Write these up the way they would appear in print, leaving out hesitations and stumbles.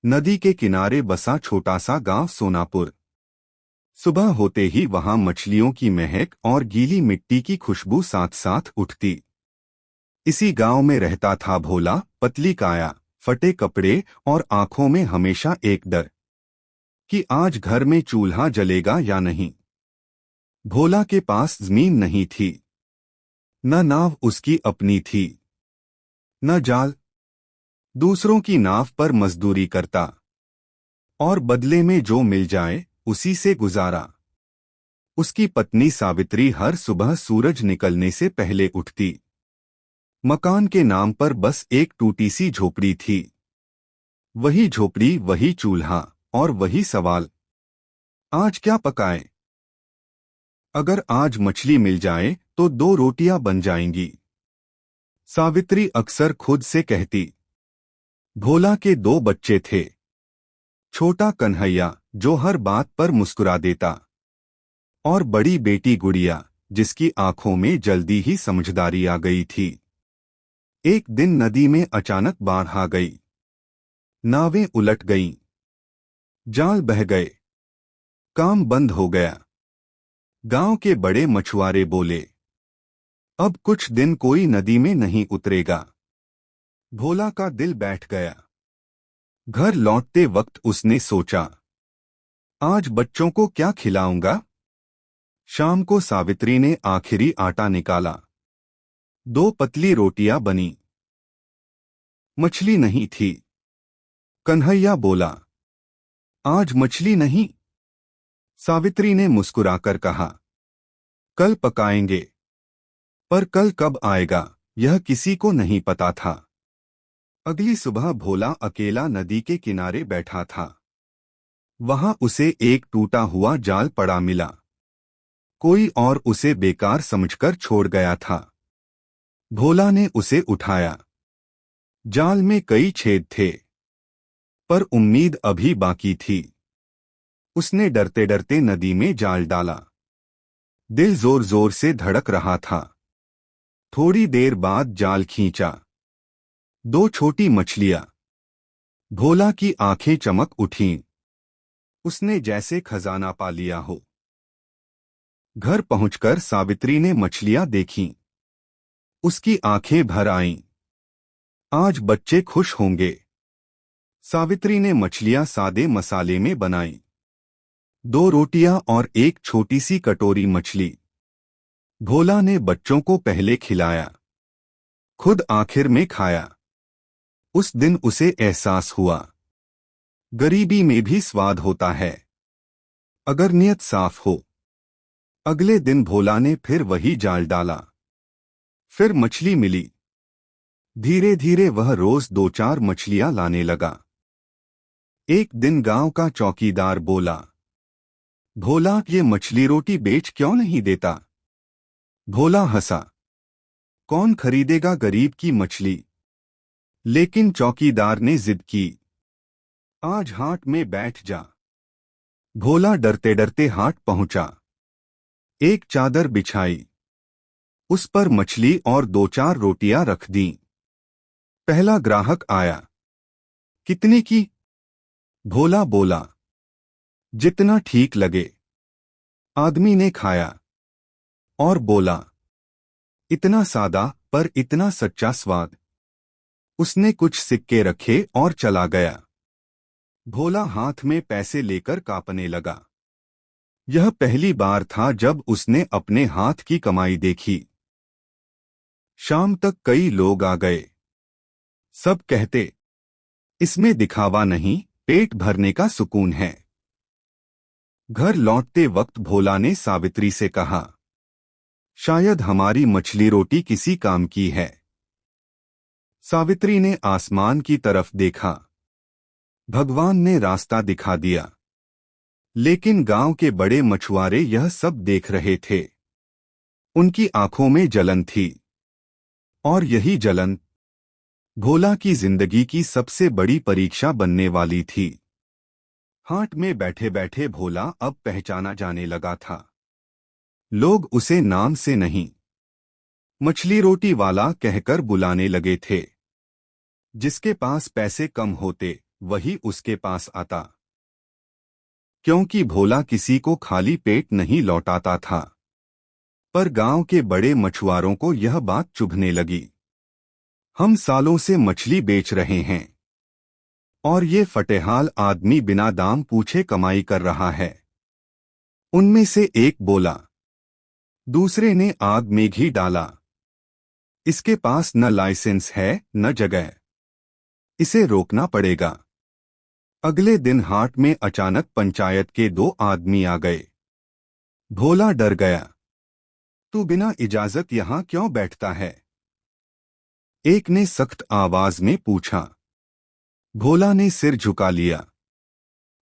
नदी के किनारे बसा छोटा सा गांव सोनापुर। सुबह होते ही वहां मछलियों की महक और गीली मिट्टी की खुशबू साथ साथ उठती। इसी गांव में रहता था भोला, पतली काया, फटे कपड़े और आंखों में हमेशा एक डर कि आज घर में चूल्हा जलेगा या नहीं। भोला के पास जमीन नहीं थी, न नाव उसकी अपनी थी, न जाल। दूसरों की नाव पर मजदूरी करता और बदले में जो मिल जाए उसी से गुजारा। उसकी पत्नी सावित्री हर सुबह सूरज निकलने से पहले उठती। मकान के नाम पर बस एक टूटी सी झोपड़ी थी। वही झोपड़ी, वही चूल्हा और वही सवाल, आज क्या पकाएं? अगर आज मछली मिल जाए तो 2 रोटियां बन जाएंगी, सावित्री अक्सर खुद से कहती। भोला के 2 बच्चे थे। छोटा कन्हैया, जो हर बात पर मुस्कुरा देता, और बड़ी बेटी गुड़िया, जिसकी आंखों में जल्दी ही समझदारी आ गई थी। एक दिन नदी में अचानक बाढ़ आ गई। नावें उलट गईं, जाल बह गए, काम बंद हो गया। गांव के बड़े मछुआरे बोले, अब कुछ दिन कोई नदी में नहीं उतरेगा। भोला का दिल बैठ गया। घर लौटते वक्त उसने सोचा, आज बच्चों को क्या खिलाऊंगा? शाम को सावित्री ने आखिरी आटा निकाला। 2 पतली रोटियां बनी। मछली नहीं थी। कन्हैया बोला, आज मछली नहीं? सावित्री ने मुस्कुराकर कहा, कल पकाएंगे। पर कल कब आएगा यह किसी को नहीं पता था। अगली सुबह भोला अकेला नदी के किनारे बैठा था। वहां उसे एक टूटा हुआ जाल पड़ा मिला। कोई और उसे बेकार समझकर छोड़ गया था। भोला ने उसे उठाया। जाल में कई छेद थे, पर उम्मीद अभी बाकी थी। उसने डरते डरते नदी में जाल डाला। दिल जोर जोर से धड़क रहा था। थोड़ी देर बाद जाल खींचा। 2 छोटी मछलियां। भोला की आंखें चमक उठीं। उसने जैसे खजाना पा लिया हो। घर पहुंचकर सावित्री ने मछलियां देखीं। उसकी आंखें भर आईं। आज बच्चे खुश होंगे। सावित्री ने मछलियां सादे मसाले में बनाईं। 2 रोटियां और एक छोटी सी कटोरी मछली। भोला ने बच्चों को पहले खिलाया, खुद आखिर में खाया। उस दिन उसे एहसास हुआ, गरीबी में भी स्वाद होता है, अगर नियत साफ हो। अगले दिन भोला ने फिर वही जाल डाला। फिर मछली मिली। धीरे धीरे वह रोज 2-4 मछलियां लाने लगा। एक दिन गांव का चौकीदार बोला, भोला ये मछली रोटी बेच क्यों नहीं देता? भोला हंसा, कौन खरीदेगा गरीब की मछली? लेकिन चौकीदार ने जिद की, आज हाट में बैठ जा। भोला डरते डरते हाट पहुंचा। एक चादर बिछाई, उस पर मछली और 2-4 रोटियां रख दी। पहला ग्राहक आया। कितने की? भोला बोला, जितना ठीक लगे। आदमी ने खाया और बोला, इतना सादा पर इतना सच्चा स्वाद। उसने कुछ सिक्के रखे और चला गया। भोला हाथ में पैसे लेकर कांपने लगा। यह पहली बार था जब उसने अपने हाथ की कमाई देखी। शाम तक कई लोग आ गए। सब कहते, इसमें दिखावा नहीं, पेट भरने का सुकून है। घर लौटते वक्त भोला ने सावित्री से कहा, शायद हमारी मछली रोटी किसी काम की है। सावित्री ने आसमान की तरफ देखा। भगवान ने रास्ता दिखा दिया। लेकिन गांव के बड़े मछुआरे यह सब देख रहे थे। उनकी आंखों में जलन थी। और यही जलन भोला की जिंदगी की सबसे बड़ी परीक्षा बनने वाली थी। हाट में बैठे बैठे भोला अब पहचाना जाने लगा था। लोग उसे नाम से नहीं, मछली रोटी वाला कहकर बुलाने लगे थे। जिसके पास पैसे कम होते वही उसके पास आता, क्योंकि भोला किसी को खाली पेट नहीं लौटाता था। पर गांव के बड़े मछुआरों को यह बात चुभने लगी। हम सालों से मछली बेच रहे हैं और ये फटेहाल आदमी बिना दाम पूछे कमाई कर रहा है। उनमें से एक बोला। दूसरे ने आग में घी डाला। इसके पास न लाइसेंस है न जगह, इसे रोकना पड़ेगा। अगले दिन हाट में अचानक पंचायत के 2 आदमी आ गए। भोला डर गया। तू बिना इजाजत यहां क्यों बैठता है? एक ने सख्त आवाज में पूछा। भोला ने सिर झुका लिया।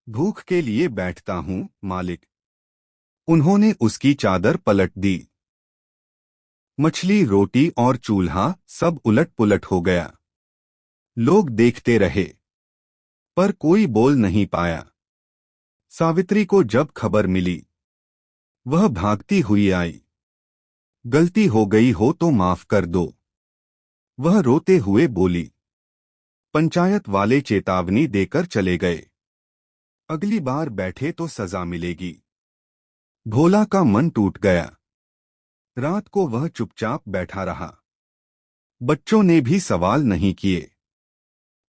भूख के लिए बैठता हूं मालिक। उन्होंने उसकी चादर पलट दी। मछली, रोटी और चूल्हा सब उलट पुलट हो गया। लोग देखते रहे, पर कोई बोल नहीं पाया। सावित्री को जब खबर मिली, वह भागती हुई आई। गलती हो गई हो तो माफ कर दो, वह रोते हुए बोली। पंचायत वाले चेतावनी देकर चले गए। अगली बार बैठे तो सजा मिलेगी। भोला का मन टूट गया। रात को वह चुपचाप बैठा रहा। बच्चों ने भी सवाल नहीं किए।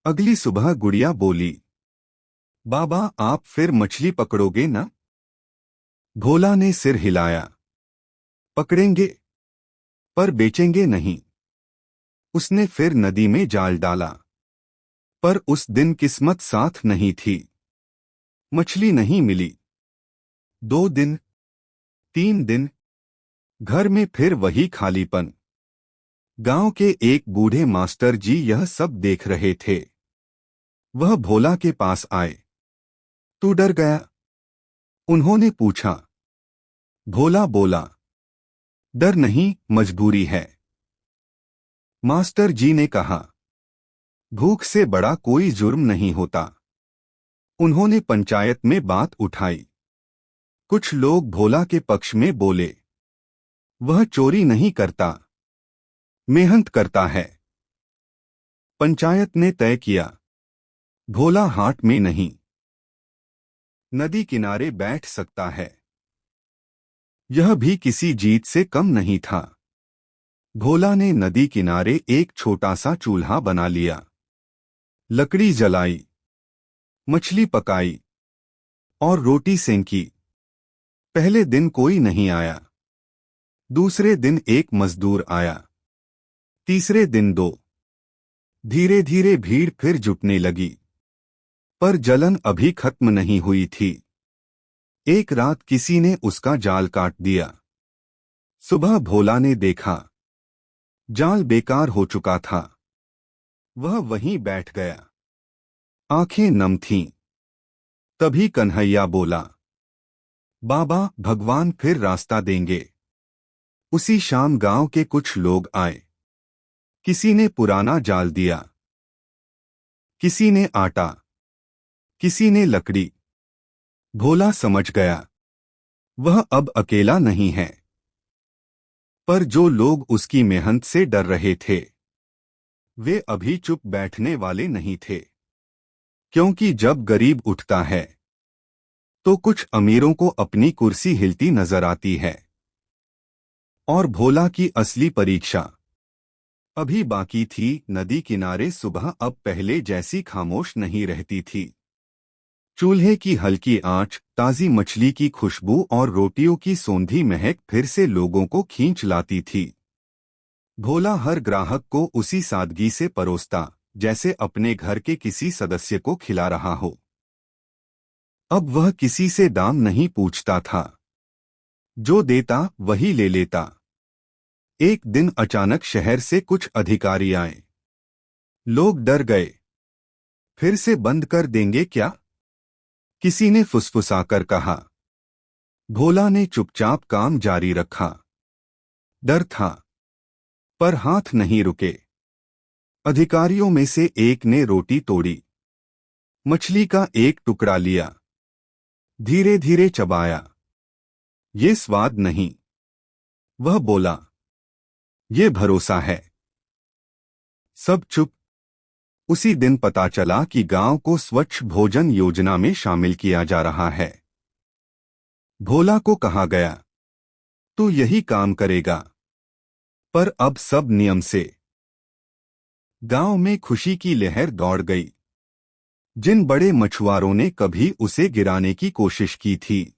अगली सुबह गुड़िया बोली, बाबा आप फिर मछली पकड़ोगे ना? भोला ने सिर हिलाया। पकड़ेंगे, पर बेचेंगे नहीं। उसने फिर नदी में जाल डाला, पर उस दिन किस्मत साथ नहीं थी। मछली नहीं मिली। 2 दिन, 3 दिन, घर में फिर वही खालीपन। गांव के एक बूढ़े मास्टर जी यह सब देख रहे थे। वह भोला के पास आए। तू डर गया? उन्होंने पूछा। भोला बोला, डर नहीं, मजबूरी है। मास्टर जी ने कहा, भूख से बड़ा कोई जुर्म नहीं होता। उन्होंने पंचायत में बात उठाई। कुछ लोग भोला के पक्ष में बोले, वह चोरी नहीं करता, मेहनत करता है। पंचायत ने तय किया, भोला हाट में नहीं, नदी किनारे बैठ सकता है। यह भी किसी जीत से कम नहीं था। भोला ने नदी किनारे एक छोटा सा चूल्हा बना लिया। लकड़ी जलाई, मछली पकाई और रोटी सेंकी। पहले दिन कोई नहीं आया। दूसरे दिन एक मजदूर आया। तीसरे दिन 2। धीरे धीरे भीड़ फिर जुटने लगी। पर जलन अभी खत्म नहीं हुई थी। एक रात किसी ने उसका जाल काट दिया। सुबह भोला ने देखा, जाल बेकार हो चुका था। वह वहीं बैठ गया। आंखें नम थीं। तभी कन्हैया बोला, बाबा भगवान फिर रास्ता देंगे। उसी शाम गांव के कुछ लोग आए। किसी ने पुराना जाल दिया, किसी ने आटा, किसी ने लकड़ी। भोला समझ गया, वह अब अकेला नहीं है। पर जो लोग उसकी मेहनत से डर रहे थे, वे अभी चुप बैठने वाले नहीं थे। क्योंकि जब गरीब उठता है, तो कुछ अमीरों को अपनी कुर्सी हिलती नजर आती है। और भोला की असली परीक्षा अभी बाकी थी। नदी किनारे सुबह अब पहले जैसी खामोश नहीं रहती थी। चूल्हे की हल्की आंच, ताजी मछली की खुशबू और रोटियों की सौंधी महक फिर से लोगों को खींच लाती थी। भोला हर ग्राहक को उसी सादगी से परोसता, जैसे अपने घर के किसी सदस्य को खिला रहा हो। अब वह किसी से दाम नहीं पूछता था। जो देता वही ले लेता। एक दिन अचानक शहर से कुछ अधिकारी आए। लोग डर गए। फिर से बंद कर देंगे क्या? किसी ने फुसफुसाकर कहा। भोला ने चुपचाप काम जारी रखा। डर था, पर हाथ नहीं रुके। अधिकारियों में से एक ने रोटी तोड़ी, मछली का एक टुकड़ा लिया, धीरे धीरे चबाया। ये स्वाद नहीं, वह बोला, ये भरोसा है। सब चुप। उसी दिन पता चला कि गांव को स्वच्छ भोजन योजना में शामिल किया जा रहा है। भोला को कहा गया, तू यही काम करेगा। पर अब सब नियम से। गांव में खुशी की लहर दौड़ गई। जिन बड़े मछुआरों ने कभी उसे गिराने की कोशिश की थी,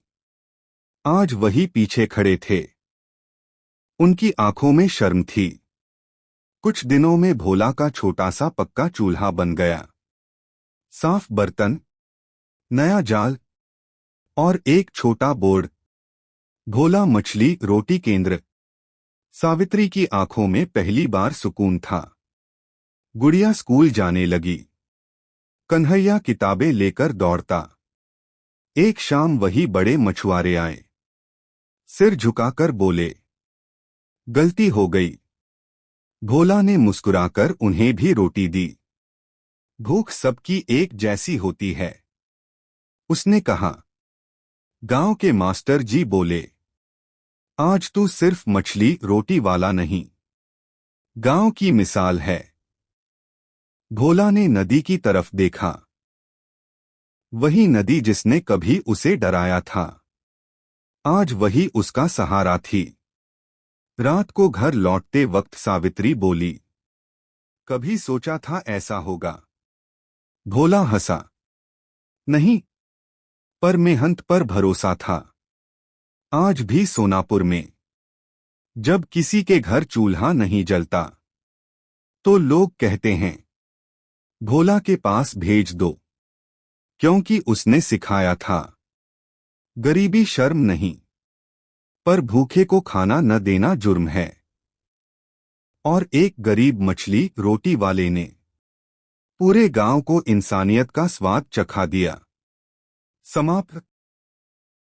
आज वही पीछे खड़े थे। उनकी आंखों में शर्म थी। कुछ दिनों में भोला का छोटा सा पक्का चूल्हा बन गया। साफ बर्तन, नया जाल और एक छोटा बोर्ड। भोला मछली रोटी केंद्र। सावित्री की आंखों में पहली बार सुकून था। गुड़िया स्कूल जाने लगी। कन्हैया किताबें लेकर दौड़ता। एक शाम वही बड़े मछुआरे आए। सिर झुकाकर बोले, गलती हो गई। भोला ने मुस्कुराकर उन्हें भी रोटी दी। भूख सबकी एक जैसी होती है। उसने कहा, गांव के मास्टर जी बोले, आज तू सिर्फ मछली रोटी वाला नहीं, गांव की मिसाल है। भोला ने नदी की तरफ देखा। वही नदी जिसने कभी उसे डराया था, आज वही उसका सहारा थी। रात को घर लौटते वक्त सावित्री बोली, कभी सोचा था ऐसा होगा? भोला हंसा, नहीं, पर मेहनत पर भरोसा था। आज भी सोनापुर में जब किसी के घर चूल्हा नहीं जलता, तो लोग कहते हैं, भोला के पास भेज दो, क्योंकि उसने सिखाया था, गरीबी शर्म नहीं, पर भूखे को खाना न देना जुर्म है। और एक गरीब मछली रोटी वाले ने पूरे गांव को इंसानियत का स्वाद चखा दिया। समाप्त।